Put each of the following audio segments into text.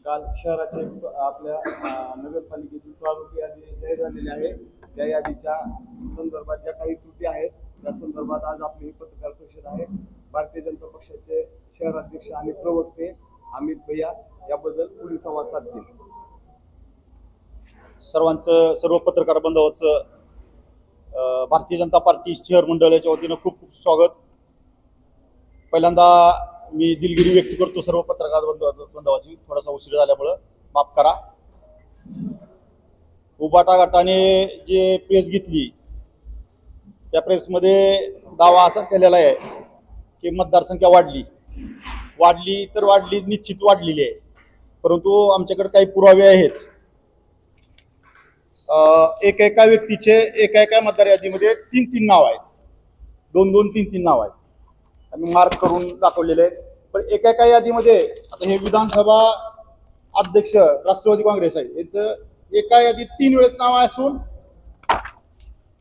काल शहराचे आपल्या नगरपालिकेची प्रारूप यादी जाहीर झालेली आहे. त्या यादीच्या संदर्भात ज्या काही त्रुटी आहेत त्या संदर्भात आज आपली ही पत्रकार परिषद आहे. भारतीय जनता पक्षाचे शहराध्यक्ष आणि प्रवक्ते अमित भैया याबद्दल पुढील संवाद साधतील. सर्व पत्रकार बांधवांचं भारतीय जनता पार्टी शहर मंडळाच्या वतीनं खूप खूप स्वागत. पहिल्यांदा मी दिलगिरी व्यक्त करतो सर्व पत्रकार बांधवांची, थोडासा उशीर झाल्यामुळं माफ करा. उबाटा गटाने जे प्रेस घेतली त्या प्रेसमध्ये दावा असा केलेला आहे की मतदारसंख्या वाढली तर वाढली, निश्चित वाढलेली आहे, परंतु आमच्याकडे काही पुरावे आहेत. एका व्यक्तीचे एका मतदार यादीमध्ये तीन नाव आहेत, तीन नाव आहेत. आम्ही मार्क करून दाखवलेले आहेत. पण एका यादीमध्ये आता हे विधानसभा अध्यक्ष राष्ट्रवादी काँग्रेस आहे, यांचं एका यादीत 3 वेळेस नाव असून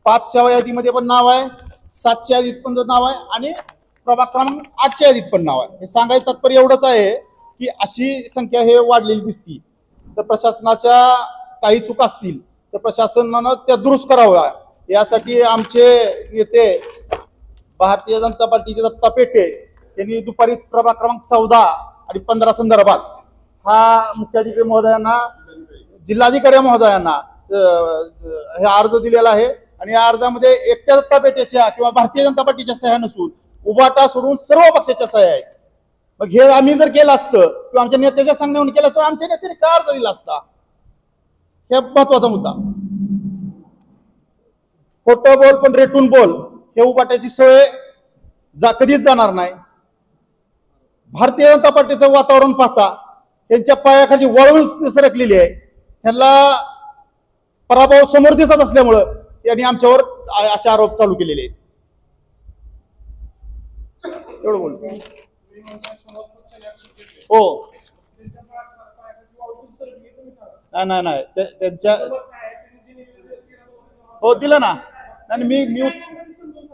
5च्या यादीमध्ये पण नाव आहे, 7च्या यादीत पण नाव आहे आणि प्रभाग क्रमांक 8च्या यादीत पण नाव आहे. हे सांगायचं तात्पर्य एवढंच आहे की अशी संख्या हे वाढलेली दिसती. तर प्रशासनाच्या काही चूक असतील तर प्रशासनानं त्या दुरुस्त कराव्या, यासाठी आमचे नेते भारतीय जनता पार्टीचे दत्ता पेटे यांनी दुपारी प्रभाग क्रमांक 14 आणि 15 संदर्भात हा मुख्याधिकारी महोदयांना, जिल्हाधिकारी महोदयांना हे अर्ज दिलेला आहे. आणि या अर्जामध्ये एकट्या दत्ता पेटेच्या किंवा भारतीय जनता पार्टीच्या सह्या नसून उबाटा सोडून सर्व पक्षाच्या सह्या आहेत. मग हे आम्ही जर केलं असतं किंवा आमच्या नेत्याच्या सांगण्यावरून केलं असतं, आमच्या नेत्याने काय अर्ज दिला असता, हे महत्वाचा मुद्दा. खोटं बोल पण रेटून बोल, हे उबाट्याची सोय कधीच जाणार नाही. भारतीय जनता पार्टीचं वातावरण पाहता त्यांच्या पायाखाली वळून सरकलेली आहे. त्यांना पराभव समोर दिसत असल्यामुळं त्यांनी आमच्यावर असे आरोप चालू केलेले आहेत. एवढं बोलतो. हो, नाही त्यांच्या हो दिलं ना. नाही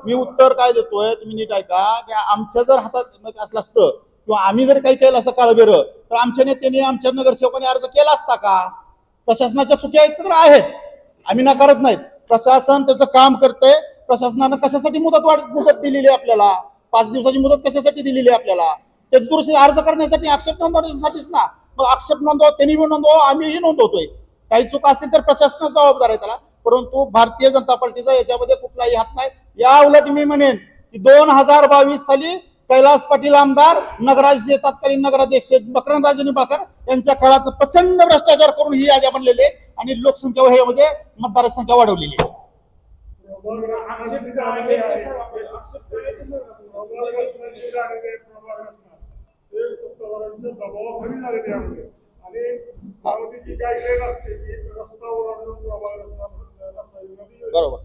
मी उत्तर काय देतोय तुम्ही नीट ऐका. की आमच्या जर हातात असलं असतं किंवा आम्ही जर काही केलं असतं काळबेर, तर आमच्या नेत्यांनी, आमच्या नगरसेवकांनी अर्ज केला असता का? प्रशासनाच्या चुकी आहेत तर आहेत, आम्ही नाकारत नाहीत. प्रशासन त्याचं काम करतंय. प्रशासनानं कशासाठी मुदत दिलेली आहे आपल्याला? 5 दिवसाची मुदत कशासाठी दिलेली आहे आपल्याला? ते दुरुस्ती अर्ज करण्यासाठी, आक्षेप नोंदवण्यासाठीच ना. मग आक्षेप नोंदवा, त्यांनी बी नोंदवा, आम्हीही नोंदवतोय. काही चुका असतील तर प्रशासनाचा जबाबदार आहे त्याला, परंतु भारतीय जनता पार्टीचा याच्यामध्ये कुठलाही हात नाही. या उलट मी म्हणेन की 2022 साली कैलास पाटील आमदार, नगराचे तत्कालीन नगराध्यक्ष मकरंदराजे निंबाळकर यांच्या काळात प्रचंड भ्रष्टाचार करून ही याद्या बनलेले आणि लोकसंख्या ह्यामध्ये मतदार संख्या वाढवलेली आहे. बरोबर,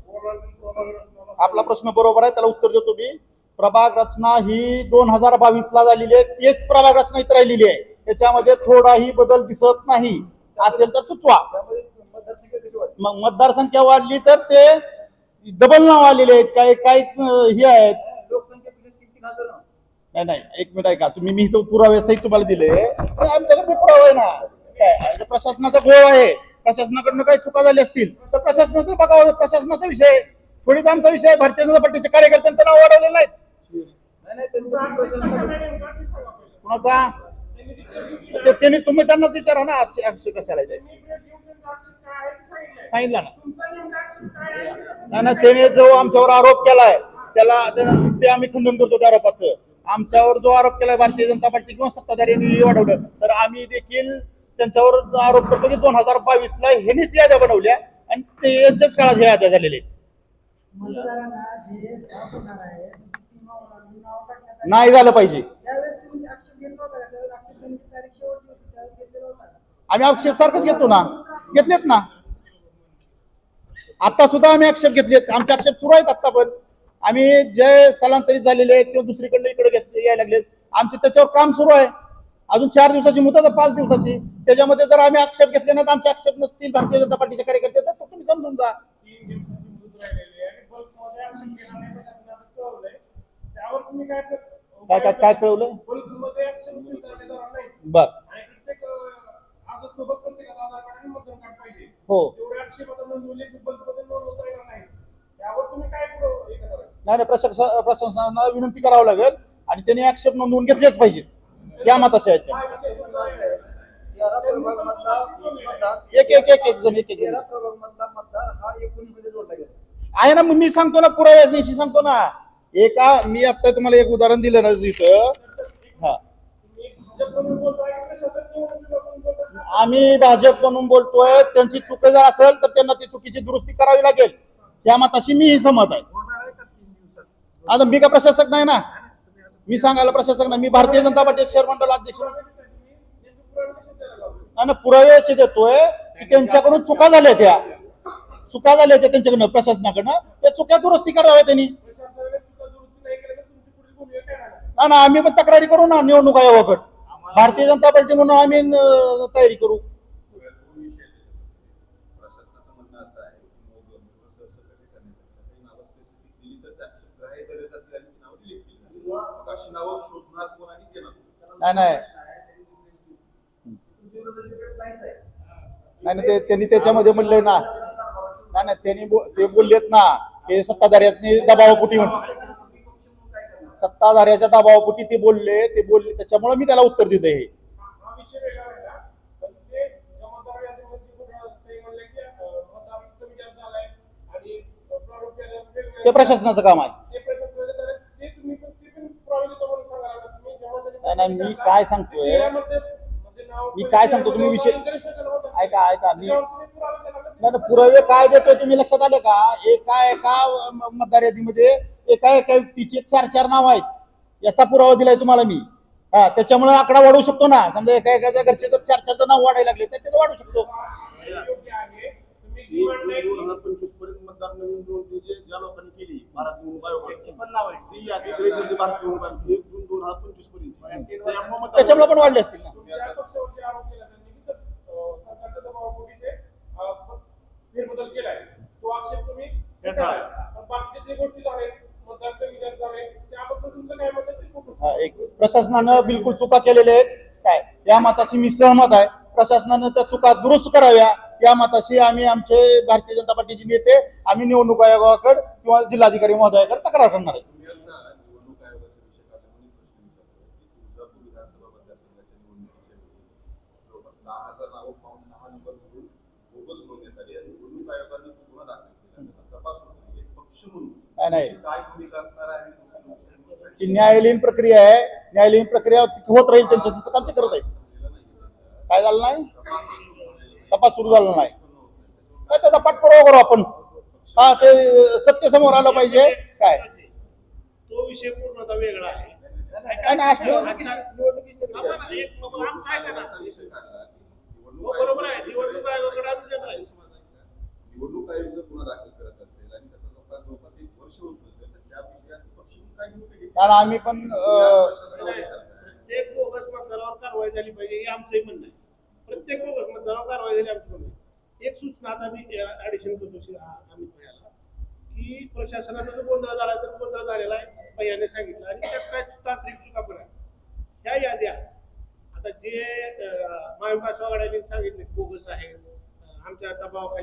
आपला प्रश्न बरोबर आहे, त्याला उत्तर देतो मी. प्रभाग रचना ही 2022 ला झालेली आहे, तेच प्रभाग रचना इथं राहिलेली आहे. त्याच्यामध्ये थोडाही बदल दिसत नाही. असेल तर सुचवा. मग मतदारसंख्या वाढली तर ते डबल नाव आलेले आहेत, काही हे आहेत. नाही, एक मिनिट ऐका तुम्ही. मी तो पुरावे सहित तुम्हाला दिले, आमच्याकडे पुरावा आहे ना. काय प्रशासनाचा गोळ आहे, प्रशासनाकडनं काही चुका झाली असतील तर प्रशासनाचं बघावं. प्रशासनाचा विषय थोडीच आमचा विषय. भारतीय जनता पार्टीच्या कार्यकर्त्यांचं नाव वाढवलेलं नाहीत. कुणाचा त्यांनी, तुम्ही त्यांनाच विचारा ना. कशाला सांगितलं ना. त्याने जो आमच्यावर आरोप केलाय त्याला ते आम्ही खंडन करतो. त्या आरोपाचं, आमच्यावर जो आरोप केलाय भारतीय जनता पार्टी किंवा सत्ताधाऱ्यांनी वाढवलं, तर आम्ही देखील त्यांच्यावर आरोप करतो की 2022 ला ह्यांनीच याद्या बनवल्या आणि ते यांच्याच काळात ह्या याद्या झालेल्या आहेत. नाही झालं पाहिजे. आम्ही आक्षेप सारखंच घेतो ना, घेतलेत ना. आता सुद्धा आम्ही आक्षेप घेतलेत, आमचे आक्षेप सुरू आहेत. आता पण आम्ही जे स्थलांतरित झालेले आहेत किंवा दुसरीकडे इकडे यायला लागले, आमचे त्याच्यावर काम सुरू आहे. अजून 4 दिवसाची मुदत आहे, 5 दिवसाची. त्याच्यामध्ये जर आम्ही आक्षेप घेतले नाही, आमचे आक्षेप नसतील भारतीय जनता पार्टीचे कार्यकर्ते, तर तुम्ही समजून जा. काय कळवलं? बर, हो. जेवढे आक्षेप आता नोंदवले ते बंदमध्ये नोंदवता येणार नाही. त्यावर तुम्ही काय हे करणार? नाही प्रशासनाला विनंती करावं लागेल आणि त्यांनी आक्षेप नोंदवून घेतलेच पाहिजे. या मताचे आहेत काय ते. विषय तुमचा आहे? 13 त्यांनी पण प्रभागामधला आक्षेप नोंदवले. मतदार एक जण 13 प्रभागामधला मतदार हा 19 मध्ये जोडला गेला. आहे ना. मग मी सांगतो ना, पुराव्याशी सांगतो ना. मी आता तुम्हाला एक उदाहरण दिलं ना इथं. हा, तुम्ही भाजप म्हणून बोलताय की प्रशासक म्हणून बोलताय? आम्ही भाजप म्हणून बोलतोय. त्यांची चूक जर असेल तर त्यांना ती चुकीची दुरुस्ती करावी लागेल. या मताशी मीही सहमत आहे. होणार आहे का 3 दिवसात? आता मी का प्रशासक नाही ना. मी सांगायला प्रशासक नाही. मी भारतीय जनता पार्टी शहर मंडळ अध्यक्ष आणि पुराव्याचे देतोय की त्यांच्याकडून चुका झाल्या त्यांच्याकडनं प्रशासनाकडनं. त्या चुका दुरुस्ती कराव्या त्यांनी. ना आम्ही पण तक्रारी करू ना निवडणूक आयोगाकडे. भारतीय जनता पार्टी म्हणून आम्ही तयारी करू. प्रशासनाचं म्हणणं असं आहे की मग सरसकट करण्यापेक्षा काही नावं स्पेसिफिक दिली तर त्या ग्राह्य धरले जातील आणि ती नावं डिलीट केली जातील. मग अशी नावं शोधणार कोण आणि देणार कोण? नाही त्यांनी त्याच्यामध्ये म्हणले ना. नाही त्यांनी ते बोललेत ना हे सत्ताधाऱ्यांनी दबावापोटी सत्ताधाऱ्याच्या दबावापोटी ते बोलले त्याच्यामुळे मी त्याला उत्तर दिलं. हे हा विषय वेगळा राहिला. पण ते जमादार यादीमध्ये ते म्हणले की मतदार कमी जास्त झालाय आणि प्रारूप यादीत ते प्रशासनाचं काम आहे. ते प्रशासनाचे तर ते तुम्ही पण ते पण पुरावे देतो म्हणून सांगायला लागला. तुम्ही नाही, मी काय सांगतोय. मी काय सांगतो तुम्ही विषय ऐका मी पुरावे काय देतोय तुम्ही लक्षात आले का? एका मतदार यादीमध्ये एका व्यक्तीचे 4 नाव आहेत. याचा पुरावा दिलाय तुम्हाला मी. हा, त्याच्यामुळे आकडा वाढवू शकतो ना. समजा एका घरचे जर 4 नाव वाढायला लागले तर त्याचं वाढू शकतो. योग्य आहे. तुम्ही ही जी म्हणताय की 2025 पर्यंत मतदार नवीन नोंदणी ज्या लोकांनी केली भारत निवडणूक आयोगाची पण नाव आहे. ती यादी गृहीत धरली भारत निवडणूक आयोग 1 जून 2025 पर्यंत. त्याच्यामुळे पण वाढले असतील ना. तुमच्या पक्षावरती आरोप केला त्यांनी की सरकारच्या दबावापोटी ते फेरबदल केलाय. तो आक्षेप तुम्ही फेटाळाय. पण बाकीच्या जे गोष्टी झाल्या मतदार कमी जास्त झाले त्याबद्दल तुमचं काय मत आहे ते सांगू. एक प्रशासनानं बिलकुल चुका केलेल्या आहेत. काय या मताशी मी सहमत आहे. प्रशासनानं त्या चुका दुरुस्त कराव्या या मताशी आम्ही आमचे भारतीय जनता पार्टीचे नेते आम्ही निवडणूक आयोगाकडे किंवा जिल्हाधिकारी महोदयाकडे तक्रार करणार आहे. तुम्ही आता निवडणूक आयोगाचा विषय काढल्यामुळे प्रश्न विचारतोय की तुळजापूर विधानसभा मतदारसंघाच्या निवडणुकीच्या वेळी जवळपास 6,000 नावं पाहून 6 नंबरवरून बोगस नोंदण्यात आली आहे. निवडणूक आयोगाने तो गुन्हा दाखल केला. त्याचा तपास होतो. एक पक्ष म्हणून नाही. तुमची काय भूमिका असणार आहे? ती न्यायालयीन प्रक्रिया आहे. न्यायालयीन प्रक्रिया होत राहील. तिचं काम ते करत आहे. काय झालं नाही? तपास सुरू झाला नाही. त्याचा पाठपुरावा करू आपण. हा, ते सत्य समोर आलं पाहिजे. काय तो विषय पूर्णतः वेगळा आहे. नाही असं बरोबर आहे. निवडणूक आयोगाकडे अजून देणार आहे. निवडणूक आयोग जर गुन्हा दाखल करत असेल आणि त्याचा जवळपास 1 वर्ष होत नसेल तर त्या विषयात पक्ष म्हणून काय भूमिका घेतली? कारण आम्ही पण प्रत्येक बोगस मतदारावर कारवाई झाली पाहिजे हे आमचंही म्हणणं आहे. प्रत्येक बोगस मतदारावर कारवाई झाली आमचं म्हणणं आहे. एक सूचना आता मी ऍडिशन करतो अमित भैयाला की प्रशासनाचा जो गोंधळ झाला तर गोंधळ झालेला आहे भैयाने सांगितलं आणि त्यात काय तांत्रिक चुका पण आहे. ह्या याद्या आता जे महाविकास आघाडीने सांगितले बोगस आहे आमच्या दबावाखाली